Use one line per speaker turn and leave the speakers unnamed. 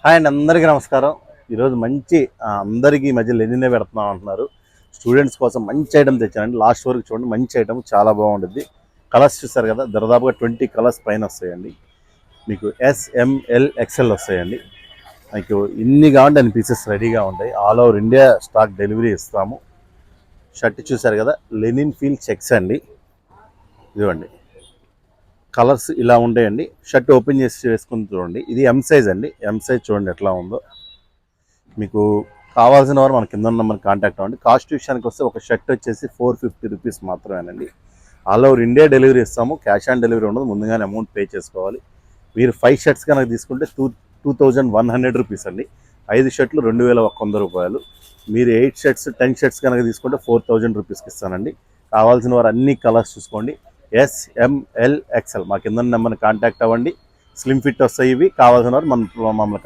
Hi అండి, అందరికీ నమస్కారం. ఈరోజు మంచి అందరికీ ఈ మధ్య లెనినే పెడుతున్నాం అంటున్నారు. స్టూడెంట్స్ కోసం మంచి ఐటమ్ తెచ్చానండి. లాస్ట్ వరకు చూడండి, మంచి ఐటమ్ చాలా బాగుంటుంది. కలర్స్ చూస్తారు కదా, దాదాపుగా 20 కలర్స్ పైన వస్తాయండి. మీకు SML XL వస్తాయండి. మీకు ఇన్ని కావాలంటే అన్ని పీసెస్ రెడీగా ఉంటాయి. All over India stock delivery ఇస్తాము. షర్ట్ చూసారు కదా, లెనిన్ ఫీల్ చెక్స్ అండి. ఇదిగోండి, కలర్స్ ఇలా ఉంటాయండి. షర్ట్ ఓపెన్ చేసి వేసుకుని చూడండి. ఇది ఎం సైజ్ అండి. ఎం సైజ్ చూడండి ఎట్లా ఉందో. మీకు కావాల్సిన వారు మన కింద ఉన్న నెంబర్కి కాంటాక్ట్ అవ్వండి. కాస్ట్ విషయానికి వస్తే ఒక షర్ట్ వచ్చేసి 450 రూపీస్ మాత్రమేనండి. ఆల్ ఓవర్ ఇండియా డెలివరీ ఇస్తాము. క్యాష్ ఆన్ డెలివరీ ఉండదు, ముందుగానే అమౌంట్ పే చేసుకోవాలి. మీరు 5 షర్ట్స్ కనుక తీసుకుంటే 2100 రూపీస్ అండి. 5 షర్ట్లు 2100 రూపాయలు. మీరు 8 షర్ట్స్ 10 షర్ట్స్ కనుక తీసుకుంటే 4000 రూపీస్కి ఇస్తానండి. కావాల్సిన వారు అన్ని కలర్స్ చూసుకోండి. SML XL మా కింద నెంబర్ని కాంటాక్ట్ అవ్వండి. స్లిమ్ ఫిట్ వస్తాయి ఇవి. కావాల్సిన వారు మమ్మల్ని